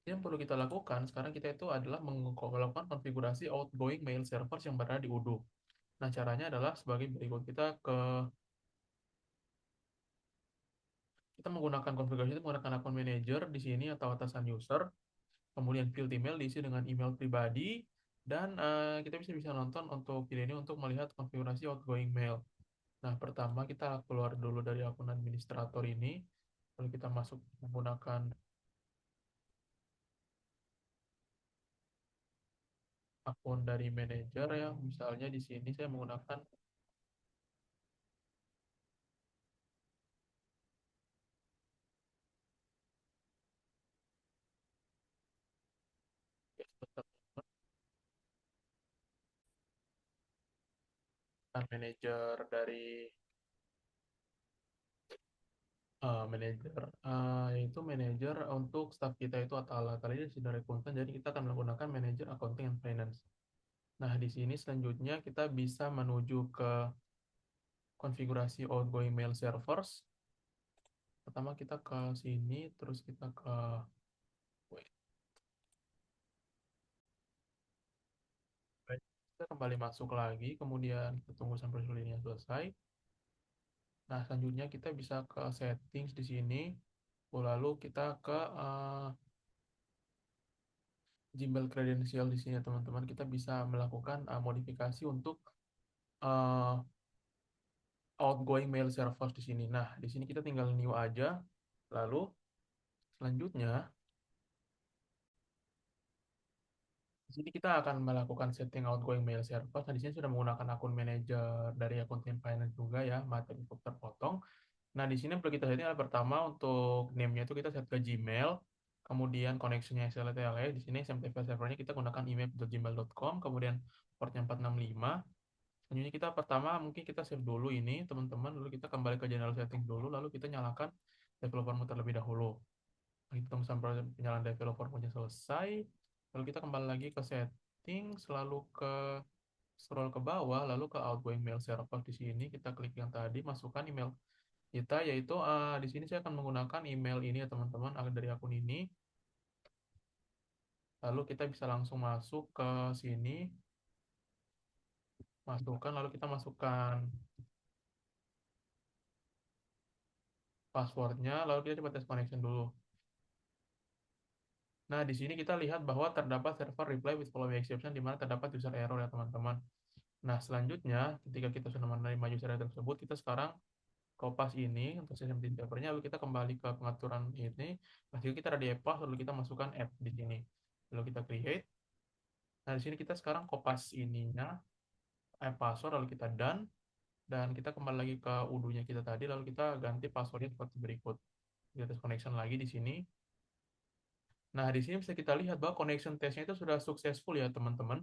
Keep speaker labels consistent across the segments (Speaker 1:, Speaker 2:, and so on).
Speaker 1: Yang perlu kita lakukan sekarang kita itu adalah melakukan konfigurasi outgoing mail servers yang berada di Udo. Nah, caranya adalah sebagai berikut. Kita menggunakan konfigurasi itu menggunakan akun manager di sini atau atasan user, kemudian field email diisi dengan email pribadi, dan kita bisa nonton untuk video ini untuk melihat konfigurasi outgoing mail. Nah, pertama kita keluar dulu dari akun administrator ini, lalu kita masuk menggunakan akun dari manager ya. Misalnya di sini saya menggunakan manajer dari manajer yaitu manajer untuk staff kita itu atau ala kali ini sudah rekrutmen, jadi kita akan menggunakan manajer accounting and finance. Nah, di sini selanjutnya kita bisa menuju ke konfigurasi outgoing mail servers. Pertama kita ke sini, terus kita ke wait, kita kembali masuk lagi, kemudian kita tunggu sampai seluruhnya selesai. Nah, selanjutnya kita bisa ke settings di sini, lalu kita ke Gmail credential di sini ya teman-teman. Kita bisa melakukan modifikasi untuk uh, outgoing mail servers di sini. Nah, di sini kita tinggal new aja. Lalu selanjutnya di sini kita akan melakukan setting outgoing mail server. Nah, di sini sudah menggunakan akun manager dari akun Team Finance juga ya, materi untuk terpotong. Nah, di sini perlu kita setting adalah pertama untuk name-nya itu kita set ke Gmail, kemudian connection-nya SLTLE. Di sini SMTP servernya kita gunakan email.gmail.com, kemudian portnya 465. Selanjutnya kita pertama mungkin kita save dulu ini teman-teman, lalu kita kembali ke general setting dulu, lalu kita nyalakan developer mode terlebih dahulu. Kita tunggu sampai penyalaan developer mode selesai. Lalu kita kembali lagi ke setting, selalu ke scroll ke bawah, lalu ke outgoing mail server di sini kita klik yang tadi, masukkan email kita, yaitu di sini saya akan menggunakan email ini ya teman-teman, dari akun ini. Lalu kita bisa langsung masuk ke sini, masukkan, lalu kita masukkan passwordnya, lalu kita coba tes connection dulu. Nah, di sini kita lihat bahwa terdapat server reply with following exception, di mana terdapat user error ya teman-teman. Nah, selanjutnya, ketika kita sudah menerima user error tersebut, kita sekarang kopas ini untuk sistem developernya, lalu kita kembali ke pengaturan ini. Nah, jika kita ada di app, lalu kita masukkan app di sini. Lalu kita create. Nah, di sini kita sekarang kopas ininya, password, lalu kita done. Dan kita kembali lagi ke udunya kita tadi, lalu kita ganti passwordnya seperti berikut. Kita tes connection lagi di sini. Nah, di sini bisa kita lihat bahwa connection testnya itu sudah successful ya, teman-teman.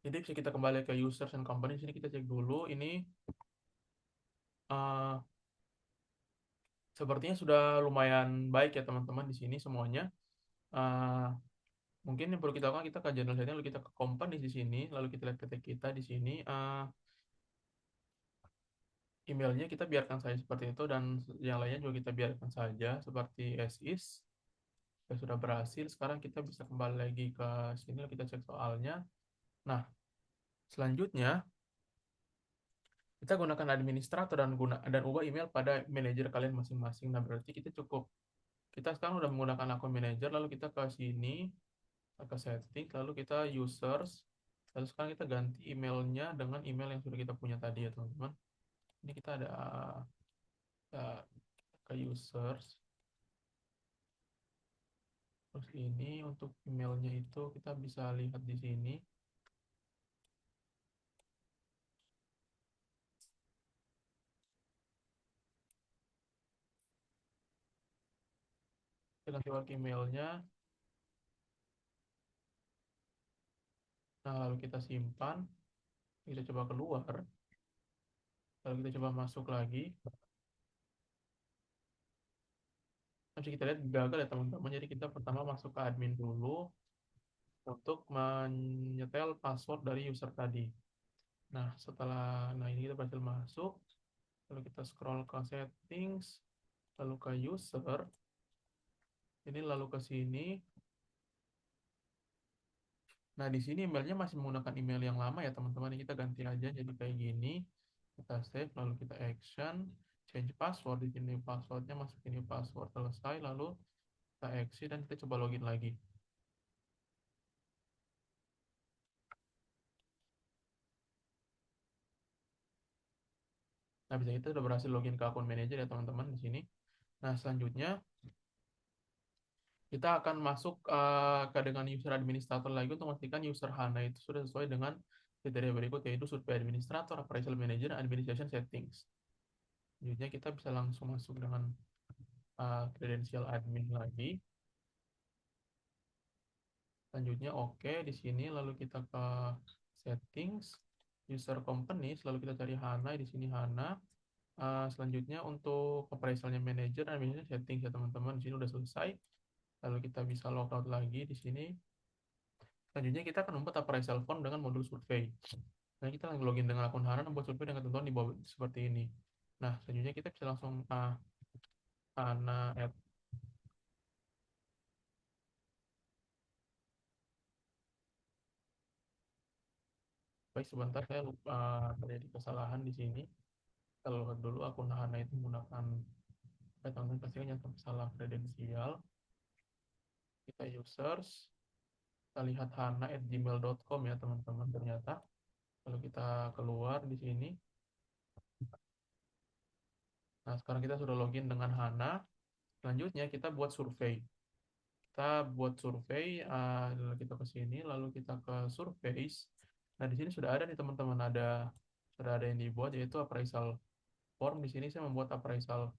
Speaker 1: Jadi bisa kita kembali ke users and company. Di sini kita cek dulu. Ini uh, sepertinya sudah lumayan baik ya, teman-teman. Di sini semuanya. Uh, Mungkin yang perlu kita lakukan, kita ke general setting, lalu kita ke company di sini, lalu kita lihat PT kita di sini. Emailnya kita biarkan saja seperti itu, dan yang lainnya juga kita biarkan saja seperti as is. Sudah berhasil. Sekarang kita bisa kembali lagi ke sini, lalu kita cek soalnya. Nah, selanjutnya kita gunakan administrator dan ubah email pada manajer kalian masing-masing. Nah, berarti kita sekarang udah menggunakan akun manajer, lalu kita ke sini, ke setting, lalu kita users, lalu sekarang kita ganti emailnya dengan email yang sudah kita punya tadi ya teman-teman. Ini kita ada uh, ke users, terus ini untuk emailnya itu kita bisa lihat di sini. Kita ganti work emailnya. Nah, lalu kita simpan, kita coba keluar, lalu kita coba masuk lagi. Nanti kita lihat gagal ya teman-teman. Jadi kita pertama masuk ke admin dulu untuk menyetel password dari user tadi. Nah, ini kita berhasil masuk, lalu kita scroll ke settings, lalu ke user, Ini lalu ke sini. Nah, di sini emailnya masih menggunakan email yang lama ya teman-teman. Ini kita ganti aja jadi kayak gini. Kita save, lalu kita action, change password. Di sini passwordnya masukin new password, selesai. Lalu kita exit dan kita coba login lagi. Nah, bisa kita udah berhasil login ke akun manajer ya teman-teman di sini. Nah, selanjutnya kita akan masuk ke dengan user administrator lagi untuk memastikan user HANA itu sudah sesuai dengan kriteria berikut, yaitu survei administrator, appraisal manager, administration settings. Selanjutnya kita bisa langsung masuk dengan kredensial admin lagi. Selanjutnya oke di sini, lalu kita ke settings, user companies, lalu kita cari HANA, di sini HANA. Selanjutnya untuk appraisalnya manager dan administration settings ya teman-teman, di sini udah selesai. Lalu kita bisa logout lagi di sini. Selanjutnya kita akan membuat appraisal form dengan modul survei. Nah, kita login dengan akun HANA, membuat survei dengan ketentuan di bawah seperti ini. Nah, selanjutnya kita bisa langsung HANA add. Baik, sebentar saya lupa terjadi kesalahan di sini. Kalau dulu akun HANA itu menggunakan, teman-teman pasti kan yang salah kredensial. Kita users, kita lihat hana@gmail.com ya teman-teman ternyata. Kalau kita keluar di sini, nah sekarang kita sudah login dengan HANA. Selanjutnya kita buat survei. Kita buat survei, lalu kita ke sini, lalu kita ke surveys. Nah, di sini sudah ada nih teman-teman, sudah ada yang dibuat yaitu appraisal form. Di sini saya membuat appraisal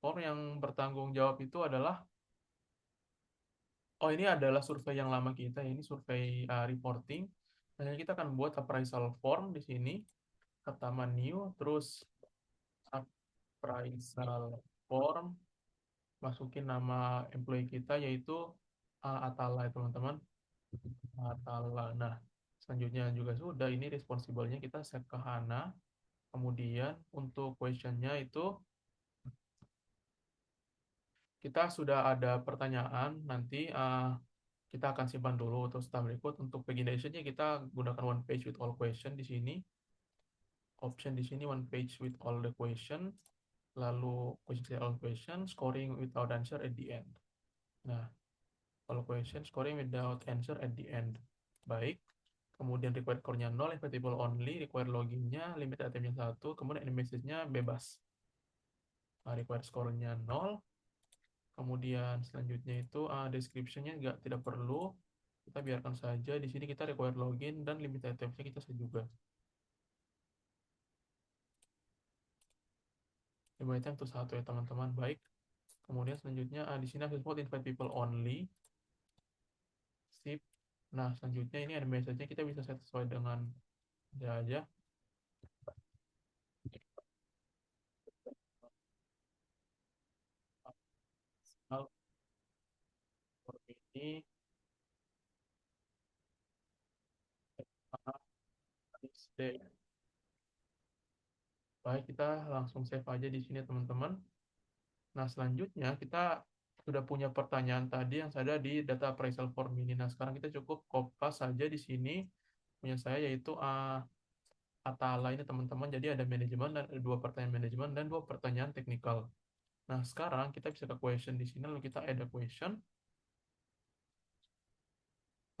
Speaker 1: form yang bertanggung jawab itu adalah, oh ini adalah survei yang lama kita, ini survei reporting. Nah, kita akan buat appraisal form di sini, pertama new, terus appraisal form, masukin nama employee kita yaitu Atala ya teman-teman. Atala. Nah, selanjutnya juga sudah, ini responsible-nya kita set ke HANA. Kemudian untuk question-nya itu kita sudah ada pertanyaan, nanti kita akan simpan dulu untuk step berikut. Untuk pagination-nya kita gunakan one page with all question di sini. Option di sini one page with all the question. Lalu question all question, scoring without answer at the end. Nah, all question, scoring without answer at the end. Baik. Kemudian required core-nya 0, effectable only, required login-nya, limit item-nya 1, kemudian message-nya bebas. Nah, required score-nya 0, kemudian selanjutnya itu description-nya nggak tidak perlu, kita biarkan saja. Di sini kita required login dan limit item-nya kita set juga. Limit item itu 1 ya teman-teman, baik. Kemudian selanjutnya di sini access mode invite people only, sip. Nah, selanjutnya ini ada message-nya, kita bisa set sesuai dengan dia aja. Hal seperti ini, day. Baik, kita langsung save aja di sini teman-teman. Nah, selanjutnya kita sudah punya pertanyaan tadi yang ada di data appraisal form ini. Nah, sekarang kita cukup kopas saja di sini punya saya yaitu Atala ini teman-teman. Jadi ada manajemen dan ada dua pertanyaan manajemen dan dua pertanyaan teknikal. Nah, sekarang kita bisa ke question di sini lalu kita add a question.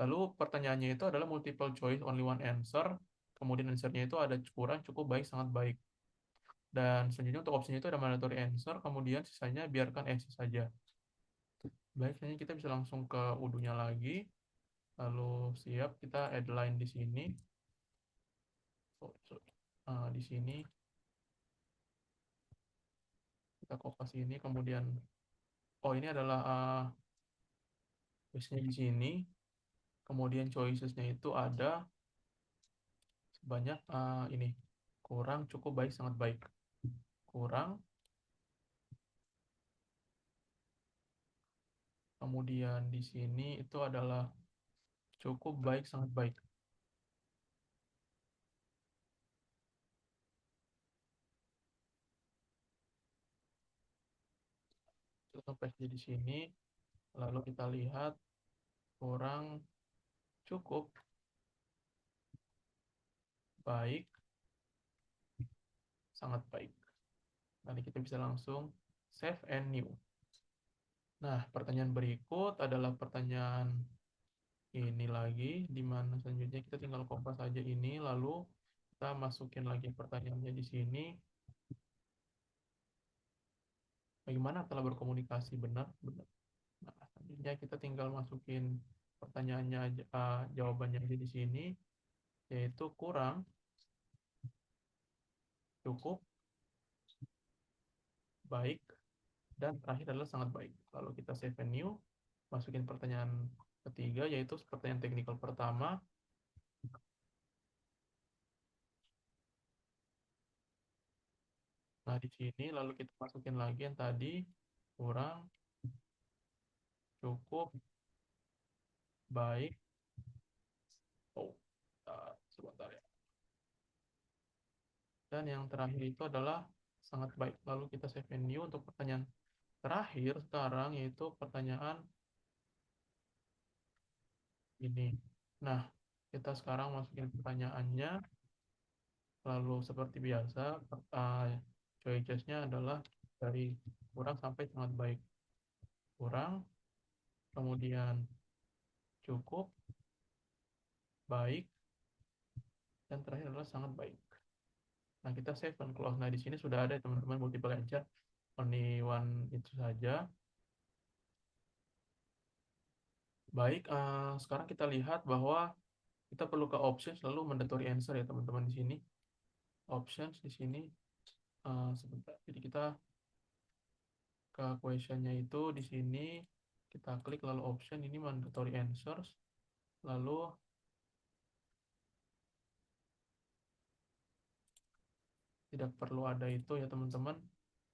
Speaker 1: Lalu pertanyaannya itu adalah multiple choice only one answer. Kemudian answer-nya itu ada kurang, cukup baik, sangat baik. Dan selanjutnya untuk opsinya itu ada mandatory answer, kemudian sisanya biarkan as saja. Baik, selanjutnya kita bisa langsung ke udunya lagi. Lalu siap, kita add line di sini. Di sini kita kopas ini, kemudian ini adalah choice-nya di sini. Kemudian choices-nya itu ada sebanyak ini kurang, cukup baik, sangat baik. Kurang, kemudian di sini itu adalah cukup baik, sangat baik. Kita paste di sini. Lalu kita lihat kurang, cukup, baik, sangat baik. Nanti kita bisa langsung save and new. Nah, pertanyaan berikut adalah pertanyaan ini lagi, di mana selanjutnya kita tinggal kopas saja ini, lalu kita masukin lagi pertanyaannya di sini. Bagaimana telah berkomunikasi benar? Benar. Nah, selanjutnya kita tinggal masukin pertanyaannya aja, jawabannya aja di sini, yaitu kurang, cukup, baik, dan terakhir adalah sangat baik. Lalu kita save and new, masukin pertanyaan ketiga, yaitu pertanyaan technical pertama. Nah, di sini lalu kita masukin lagi yang tadi, kurang, cukup, baik. Oh, sebentar ya. Dan yang terakhir itu adalah sangat baik. Lalu kita save and new untuk pertanyaan terakhir sekarang, yaitu pertanyaan ini. Nah, kita sekarang masukin pertanyaannya. Lalu seperti biasa, choices-nya adalah dari kurang sampai sangat baik. Kurang, kemudian cukup, baik, dan terakhir adalah sangat baik. Nah, kita save and close. Nah, di sini sudah ada teman-teman multiple answer. Only one itu saja. Baik, sekarang kita lihat bahwa kita perlu ke options lalu mandatory answer ya teman-teman di sini. Options di sini, sebentar. Jadi kita ke questionnya itu di sini kita klik lalu option ini mandatory answers. Lalu tidak perlu ada itu ya teman-teman.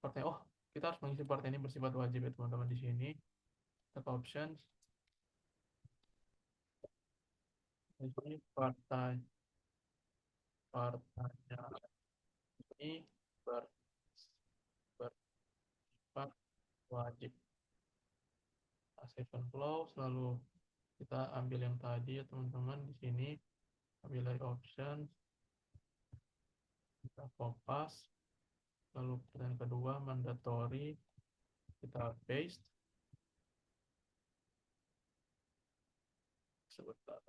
Speaker 1: Partai, oh, kita harus mengisi partai ini bersifat wajib ya teman-teman di sini. Kita ke options. Di sini partai partainya ini ber- bersifat wajib. Save and close. Lalu kita ambil yang tadi ya teman-teman di sini. Ambil dari options. Kita kopas. Lalu pertanyaan kedua mandatory. Kita paste. Sebentar.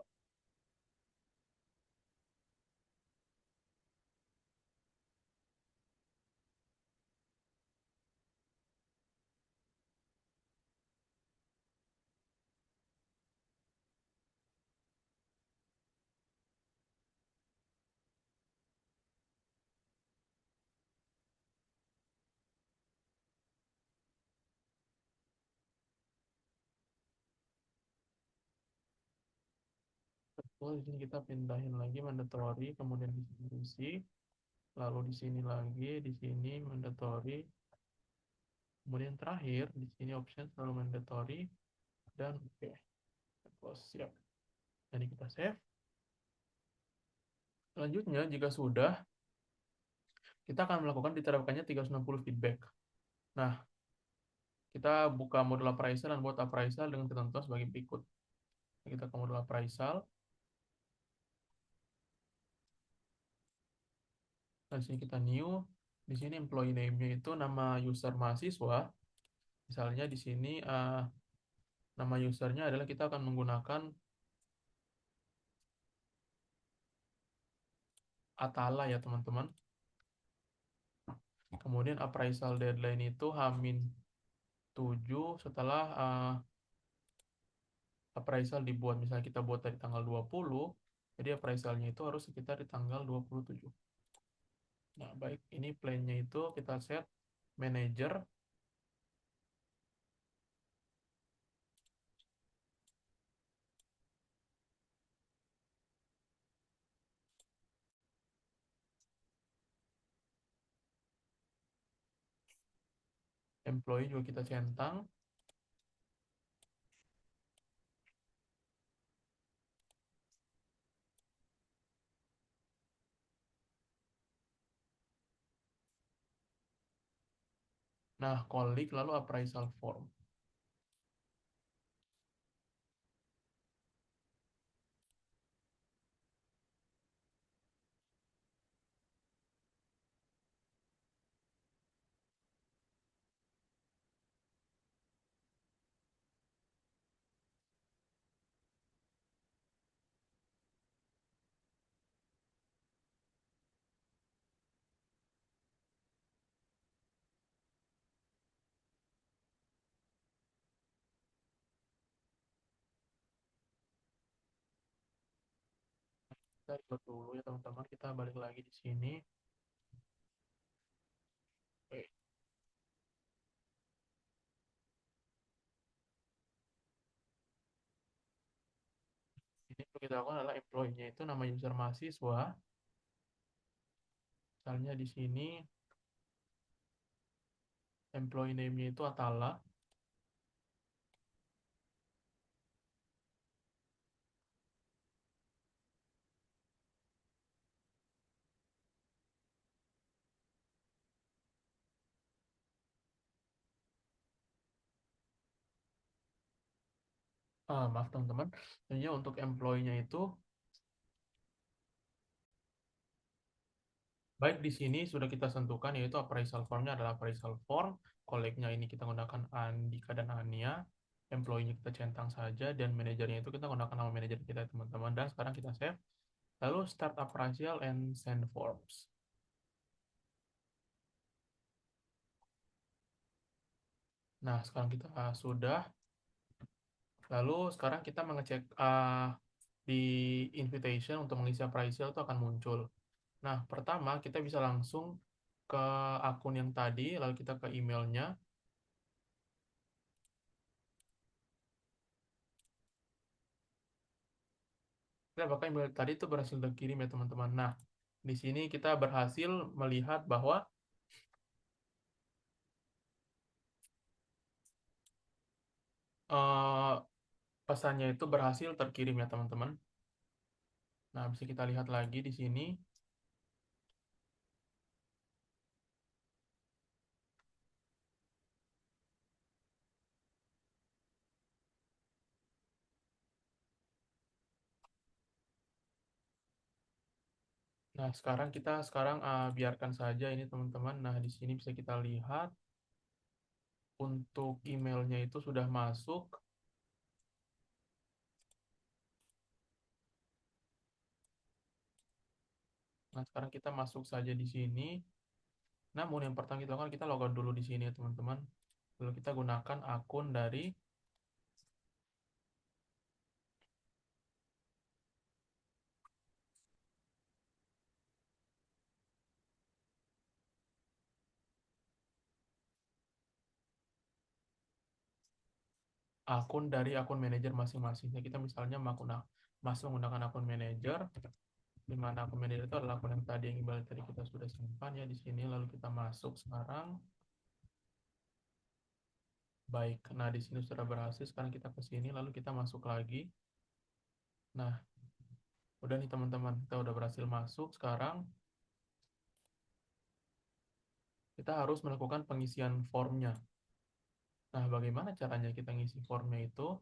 Speaker 1: Betul, di sini kita pindahin lagi mandatory, kemudian di sini isi, lalu di sini lagi, di sini mandatory, kemudian terakhir di sini option selalu mandatory dan oke, close, siap. Jadi kita save. Selanjutnya jika sudah, kita akan melakukan diterapkannya 360 feedback. Nah, kita buka modul appraisal dan buat appraisal dengan ketentuan sebagai berikut. Kita ke modul appraisal. Nah, di sini kita new. Di sini employee name-nya itu nama user mahasiswa. Misalnya di sini nama usernya adalah kita akan menggunakan Atala ya teman-teman. Kemudian appraisal deadline itu Hamin 7 setelah appraisal dibuat. Misalnya kita buat dari tanggal 20, jadi appraisalnya itu harus sekitar di tanggal 27. Nah, baik, ini plan-nya itu kita set manager, employee juga kita centang. Nah, colleague lalu appraisal form. Kita reload dulu ya teman-teman. Kita balik lagi di sini. Oke, ini yang kita lakukan adalah employee-nya itu nama user mahasiswa. Misalnya di sini employee name-nya itu Atala. Maaf teman-teman. Sebenarnya untuk employee-nya itu baik di sini sudah kita tentukan yaitu appraisal formnya adalah appraisal form, kolegnya ini kita gunakan Andika dan Ania, employee-nya kita centang saja dan manajernya itu kita gunakan nama manajer kita teman-teman dan sekarang kita save. Lalu start appraisal and send forms. Nah, sekarang kita sudah. Lalu sekarang kita mengecek di invitation untuk mengisi appraisal itu akan muncul. Nah, pertama kita bisa langsung ke akun yang tadi, lalu kita ke emailnya. Kita apakah email tadi itu berhasil dikirim ya teman-teman. Nah, di sini kita berhasil melihat bahwa eh, pesannya itu berhasil terkirim ya teman-teman. Nah, bisa kita lihat lagi di sini. Nah, sekarang biarkan saja ini teman-teman. Nah, di sini bisa kita lihat untuk emailnya itu sudah masuk. Nah, sekarang kita masuk saja di sini. Namun yang pertama kita lakukan, kita logout dulu di sini ya teman-teman. Lalu kita gunakan akun dari akun manajer masing-masing. Nah, kita misalnya masuk menggunakan akun manajer, di mana akun manajer itu adalah akun yang tadi yang ibarat tadi kita sudah simpan ya di sini. Lalu kita masuk sekarang. Baik, nah di sini sudah berhasil. Sekarang kita ke sini, lalu kita masuk lagi. Nah, udah nih teman-teman, kita udah berhasil masuk. Sekarang kita harus melakukan pengisian formnya. Nah, bagaimana caranya kita ngisi formnya itu?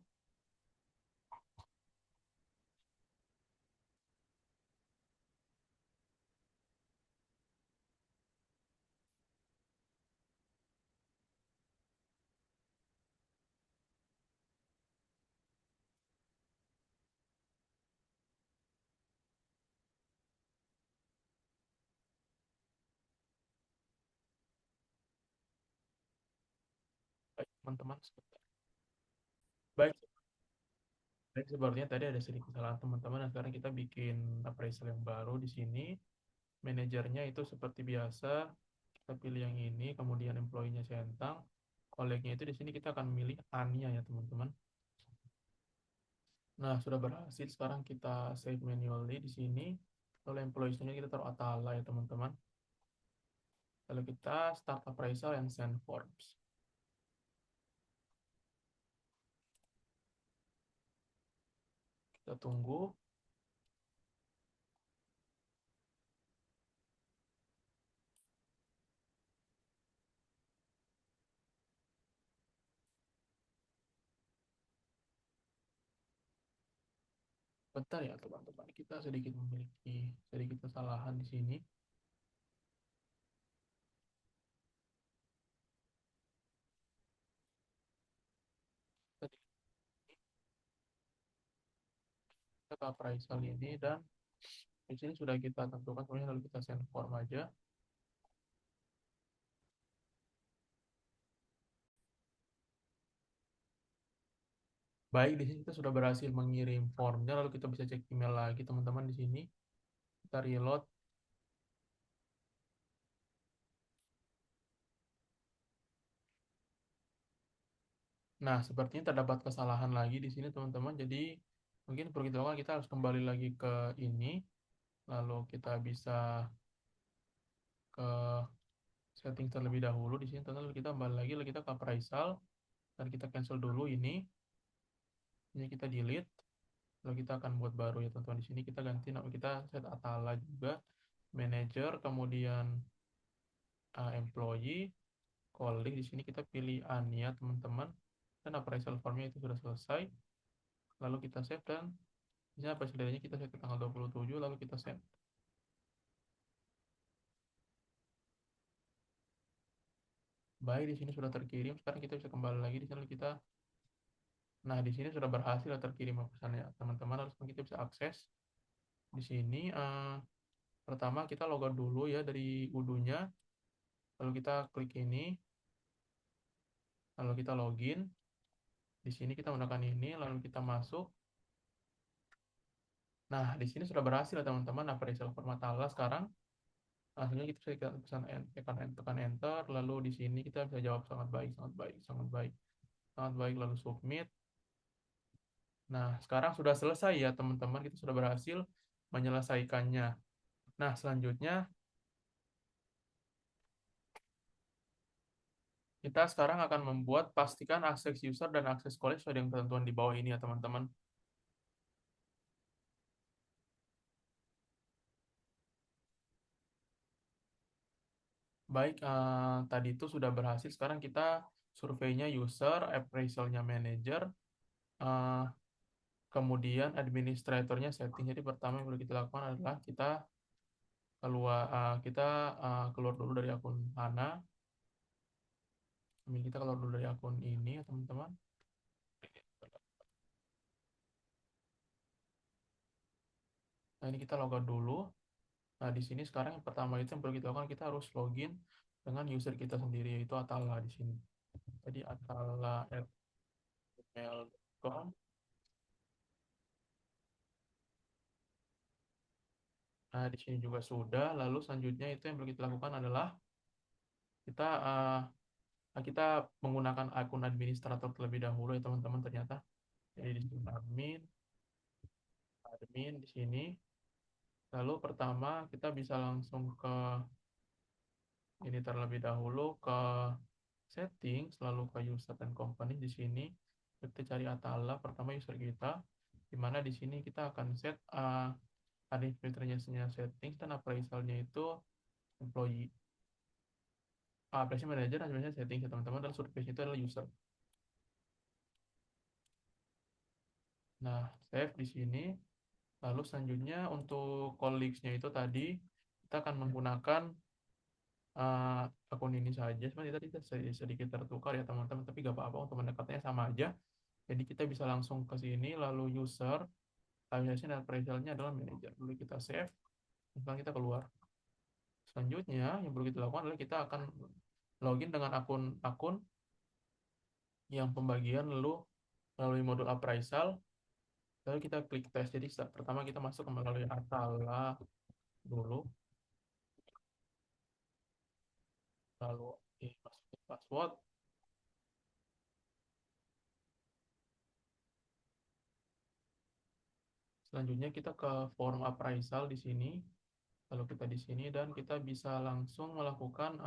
Speaker 1: Baik, teman-teman. Baik, baik, sepertinya tadi ada sedikit kesalahan teman-teman. Nah, sekarang kita bikin appraisal yang baru di sini. Manajernya itu seperti biasa, kita pilih yang ini, kemudian employee-nya centang. Kolegnya itu di sini kita akan memilih Ania ya teman-teman. Nah, sudah berhasil. Sekarang kita save manually di sini. Lalu employees-nya kita taruh Atala ya teman-teman. Lalu kita start appraisal and send forms. Kita tunggu. Bentar ya teman-teman. Kita sedikit memiliki sedikit kesalahan di sini. Kita ke appraisal ini dan di sini sudah kita tentukan kemudian lalu kita send form aja. Baik, di sini kita sudah berhasil mengirim formnya lalu kita bisa cek email lagi teman-teman di sini. Kita reload. Nah, sepertinya terdapat kesalahan lagi di sini teman-teman. Jadi mungkin perlu kita lakukan, kita harus kembali lagi ke ini. Lalu kita bisa ke setting terlebih dahulu. Di sini teman-teman kita kembali lagi, lalu kita ke appraisal. Dan kita cancel dulu ini. Ini kita delete. Lalu kita akan buat baru ya teman-teman. Di sini kita ganti nama, kita set Atala juga. Manager, kemudian employee, colleague. Di sini kita pilih Ania teman-teman. Dan appraisal formnya itu sudah selesai. Lalu kita save dan ini apa setidaknya kita set ke tanggal 27 lalu kita send. Baik, di sini sudah terkirim. Sekarang kita bisa kembali lagi di sini kita. Nah, di sini sudah berhasil terkirim pesannya teman-teman. Lalu sekarang kita bisa akses di sini. Pertama kita logout dulu ya dari Udunya. Lalu kita klik ini. Lalu kita login. Di sini kita menggunakan ini. Lalu kita masuk. Nah, di sini sudah berhasil ya teman-teman. Appraisal format ala sekarang. Langsungnya kita bisa tekan enter. Lalu di sini kita bisa jawab sangat baik, sangat baik, sangat baik. Sangat baik, lalu submit. Nah, sekarang sudah selesai ya teman-teman, kita sudah berhasil menyelesaikannya. Nah, selanjutnya kita sekarang akan membuat pastikan akses user dan akses college sesuai dengan ketentuan di bawah ini ya teman-teman. Baik, tadi itu sudah berhasil. Sekarang kita surveinya user, appraisalnya manager, eh, kemudian administratornya setting. Jadi pertama yang perlu kita lakukan adalah kita keluar dulu dari akun Hana. Kita keluar dulu dari akun ini ya teman-teman. Nah, ini kita logout dulu. Nah, di sini sekarang yang pertama itu yang perlu kita lakukan, kita harus login dengan user kita sendiri, yaitu Atala di sini. Jadi atala@gmail.com. Nah, di sini juga sudah. Lalu selanjutnya itu yang perlu kita lakukan adalah kita kita menggunakan akun administrator terlebih dahulu ya teman-teman ternyata. Jadi di sini admin di sini. Lalu pertama kita bisa langsung ke ini terlebih dahulu ke setting, selalu ke user dan company di sini. Kita cari Atala, pertama user kita, di mana di sini kita akan set ada filternya settings dan appraisalnya itu employee. Appraisal manager dan sebenarnya settings ya teman-teman, dan survei itu adalah user. Nah, save di sini. Lalu selanjutnya untuk colleagues-nya itu tadi kita akan menggunakan uh, akun ini saja. Sebenarnya tadi sedikit tertukar ya teman-teman, tapi gak apa-apa untuk mendekatnya sama aja. Jadi kita bisa langsung ke sini, lalu user, appraisal dan appraisalnya adalah manager. Lalu kita save, sekarang kita keluar. Selanjutnya yang perlu kita lakukan adalah kita akan login dengan akun-akun yang pembagian lalu melalui modul appraisal. Lalu kita klik tes. Jadi pertama kita masuk melalui Atala dulu, lalu masukin password. Selanjutnya kita ke form appraisal di sini. Lalu kita di sini dan kita bisa langsung melakukan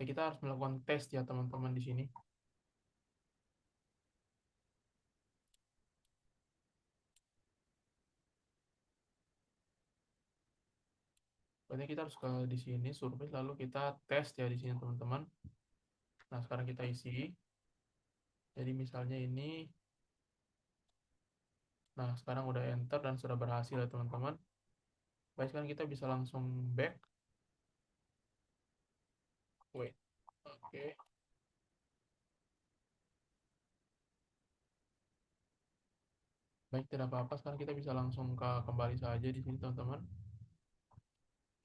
Speaker 1: kita harus melakukan tes ya teman-teman di sini. Berarti kita harus ke di sini survei lalu kita tes ya di sini teman-teman. Nah, sekarang kita isi. Jadi misalnya ini, nah sekarang udah enter dan sudah berhasil ya teman-teman. Baik, sekarang kita bisa langsung back. Wait, oke. Baik, tidak apa-apa. Sekarang kita bisa langsung kembali saja di sini teman-teman.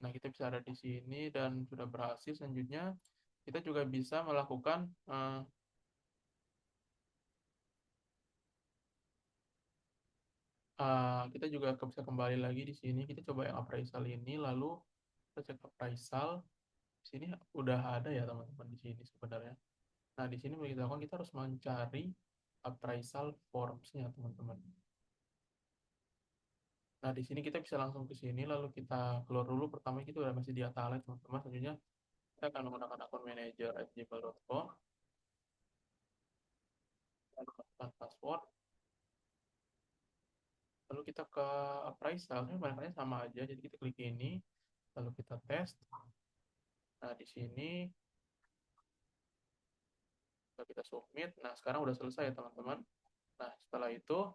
Speaker 1: Nah, kita bisa ada di sini dan sudah berhasil. Selanjutnya, kita juga bisa melakukan Kita juga bisa kembali lagi di sini. Kita coba yang appraisal ini, lalu kita cek appraisal. Di sini udah ada ya teman-teman di sini sebenarnya. Nah, di sini bagi kita lakukan, kita harus mencari appraisal forms-nya teman-teman. Nah, di sini kita bisa langsung ke sini, lalu kita keluar dulu. Pertama kita udah masih di Atala teman-teman. Selanjutnya kita akan menggunakan akun manager @gmail.com, lalu masukkan password, lalu kita ke appraisal. Ini barangkali sama aja, jadi kita klik ini, lalu kita tes. Nah, di sini kita submit. Nah, sekarang udah selesai ya teman-teman. Nah, setelah itu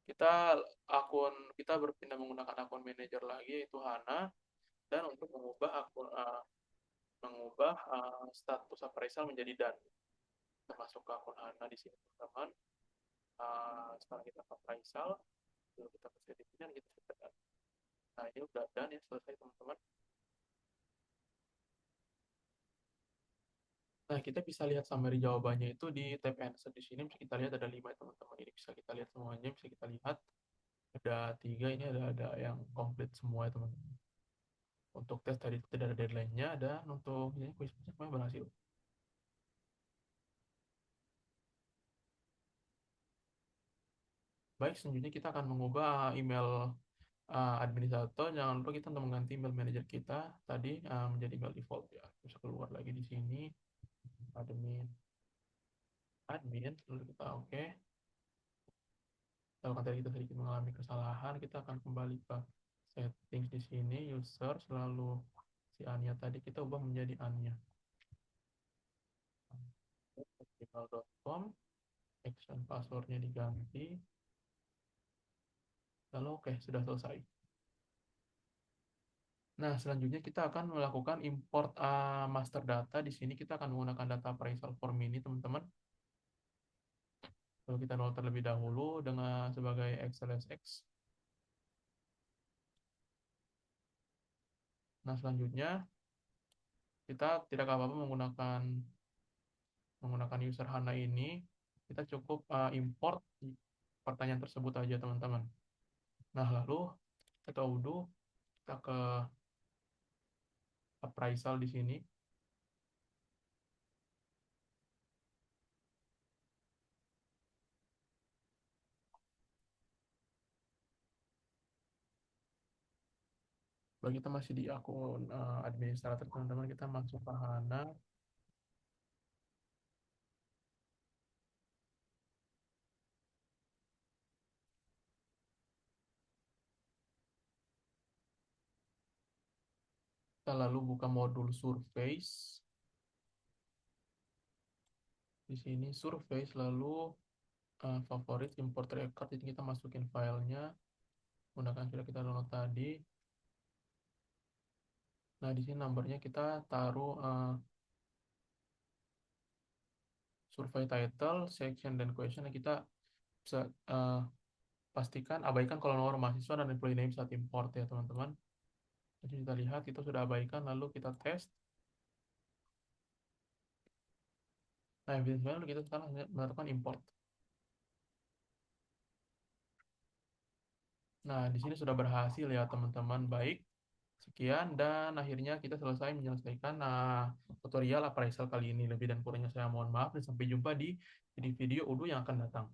Speaker 1: kita kita berpindah menggunakan akun manager lagi yaitu Hana, dan untuk status appraisal menjadi done. Kita masuk ke akun Hana di sini teman-teman. Sekarang kita ke appraisal, lalu kita ke setting dan kita set done. Nah, ini udah done ya, selesai teman-teman. Nah, kita bisa lihat summary jawabannya itu di tab answer di sini. Bisa kita lihat ada 5 teman-teman. Ini bisa kita lihat semuanya, bisa kita lihat ada 3, ini ada yang komplit semua ya teman-teman. Untuk tes tadi tidak ada deadline-nya, dan untuk ini kuis semuanya berhasil. Baik, selanjutnya kita akan mengubah email administrator. Jangan lupa kita untuk mengganti email manager kita tadi menjadi email default ya. Bisa keluar lagi di sini, admin, lalu kita oke. Kalau tadi kita sedikit mengalami kesalahan, kita akan kembali ke settings di sini, user, selalu si Anya tadi kita ubah menjadi Anya. Gmail.com, action passwordnya diganti, lalu oke, sudah selesai. Nah, selanjutnya kita akan melakukan import master data. Di sini kita akan menggunakan data appraisal form ini, teman-teman. Lalu kita download terlebih dahulu dengan sebagai XLSX. Nah, selanjutnya kita tidak apa-apa menggunakan user HANA ini. Kita cukup import pertanyaan tersebut aja, teman-teman. Nah, lalu kita undo, kita ke appraisal di sini. Bagi kita masih di akun administrator, teman-teman, kita masuk ke HANA. Kita lalu buka modul surface. Di sini surface, lalu favorit import record. Jadi kita masukin filenya menggunakan sudah kita download tadi. Nah, di sini nomornya kita taruh survey title, section, dan question. Nah, kita bisa pastikan abaikan kalau nomor mahasiswa dan employee name saat import ya teman-teman. Jadi kita lihat itu sudah abaikan, lalu kita tes. Nah, evidence kita sekarang melakukan import. Nah, di sini sudah berhasil ya teman-teman. Baik, sekian, dan akhirnya kita selesai menyelesaikan tutorial appraisal kali ini. Lebih dan kurangnya saya mohon maaf, dan sampai jumpa di video Udo yang akan datang.